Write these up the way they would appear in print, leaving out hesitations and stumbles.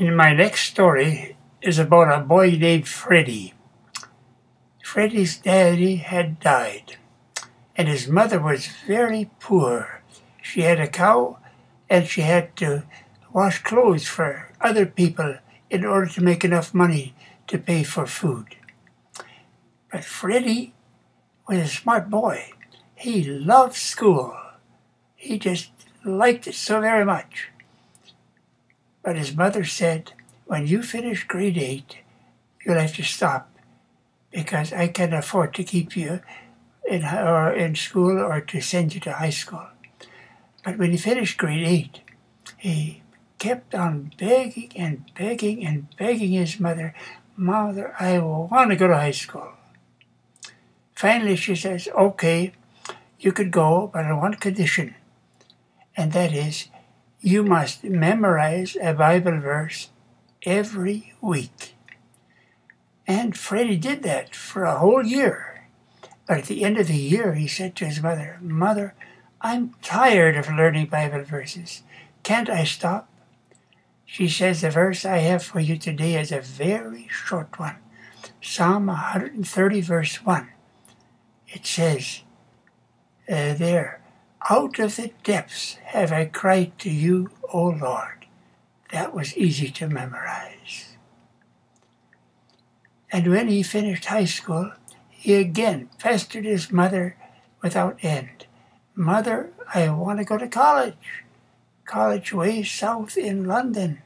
And my next story is about a boy named Freddy. Freddy's daddy had died, and his mother was very poor. She had a cow, and she had to wash clothes for other people in order to make enough money to pay for food. But Freddy was a smart boy. He loved school. He just liked it so very much. But his mother said, when you finish grade 8, you'll have to stop because I can't afford to keep you in school or to send you to high school. But when he finished grade 8, he kept on begging and begging and begging his mother, Mother, I want to go to high school. Finally, she says, okay, you could go, but on one condition, and that is you must memorize a Bible verse every week. And Freddy did that for a whole year. But at the end of the year, he said to his mother, Mother, I'm tired of learning Bible verses. Can't I stop? She says, the verse I have for you today is a very short one. Psalm 130, verse 1. It says there, out of the depths have I cried to you, O Lord. That was easy to memorize. And when he finished high school, he again pestered his mother without end. Mother, I want to go to college. College way south in London.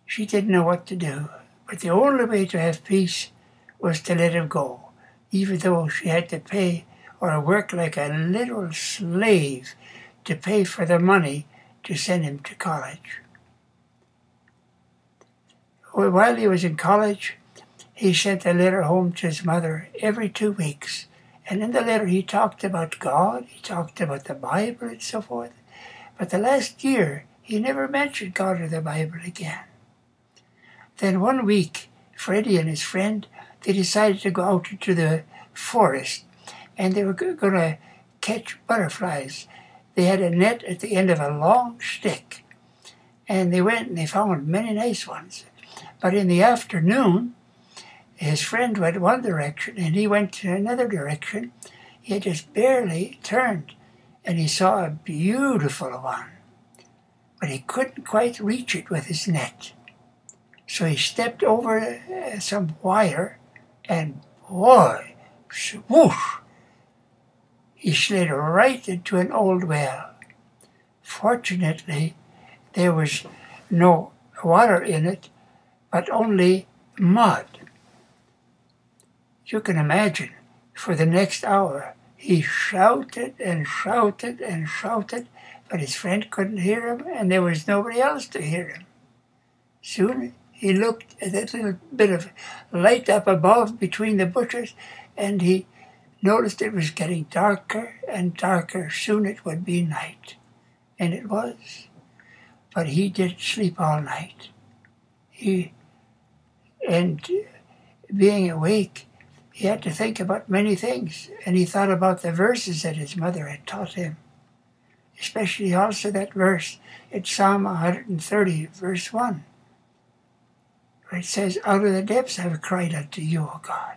She didn't know what to do, but the only way to have peace was to let him go, even though she had to pay or work like a literal slave to pay for the money to send him to college. While he was in college, he sent a letter home to his mother every 2 weeks. And in the letter he talked about God, he talked about the Bible and so forth. But the last year, he never mentioned God or the Bible again. Then one week, Freddy and his friend, they decided to go out into the forest, and they were going to catch butterflies. They had a net at the end of a long stick, and they went and they found many nice ones. But in the afternoon, his friend went one direction, and he went to another direction. He had just barely turned, and he saw a beautiful one, but he couldn't quite reach it with his net. So he stepped over some wire, and boy, swoosh, he slid right into an old well. Fortunately, there was no water in it, but only mud. You can imagine, for the next hour, he shouted and shouted and shouted, but his friend couldn't hear him, and there was nobody else to hear him. Soon he looked at that little bit of light up above between the bushes, and he noticed it was getting darker and darker. Soon it would be night. And it was. But he didn't sleep all night. Being awake, he had to think about many things, and he thought about the verses that his mother had taught him, especially also that verse in Psalm 130, verse 1, where it says, out of the depths I have cried unto you, O God.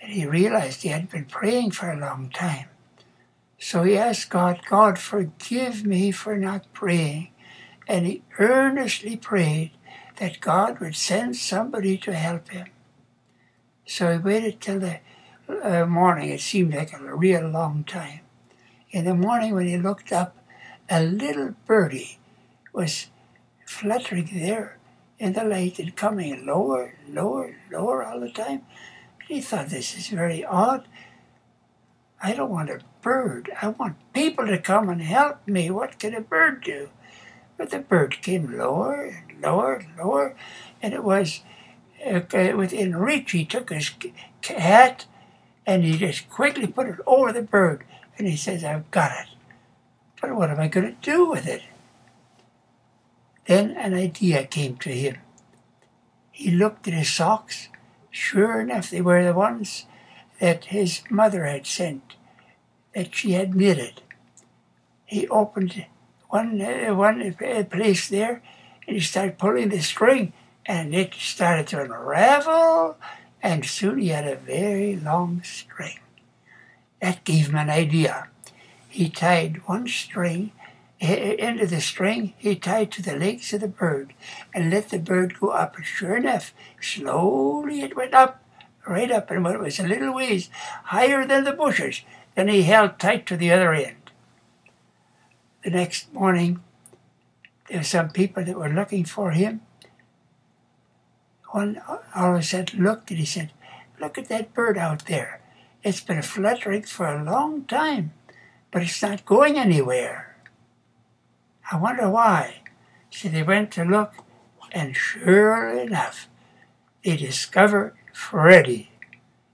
And he realized he had been praying for a long time. So he asked God, God, forgive me for not praying. And he earnestly prayed that God would send somebody to help him. So he waited till the morning. It seemed like a real long time. In the morning when he looked up, a little birdie was fluttering there in the light and coming lower, lower, lower all the time. And he thought, this is very odd. I don't want a bird. I want people to come and help me. What can a bird do? But the bird came lower and lower and lower, and it was within reach. He took his hat and he just quickly put it over the bird, and he says, I've got it. But what am I going to do with it? Then an idea came to him. He looked at his socks. Sure enough, they were the ones that his mother had sent, that she had knitted. He opened one place there, and he started pulling the string, and it started to unravel, and soon he had a very long string. That gave him an idea. He tied one string, end of the string, he tied to the legs of the bird and let the bird go up. And sure enough, slowly it went up, right up, and when it was a little ways higher than the bushes, then he held tight to the other end. The next morning, there were some people that were looking for him. One all of a sudden looked and he said, "Look at that bird out there. It's been fluttering for a long time, but it's not going anywhere. I wonder why." So they went to look, and sure enough, they discovered Freddy.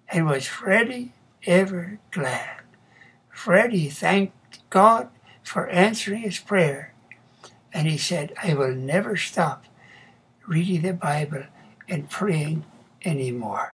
And was Freddy ever glad? Freddy thanked God for answering his prayer. And he said, "I will never stop reading the Bible and praying anymore."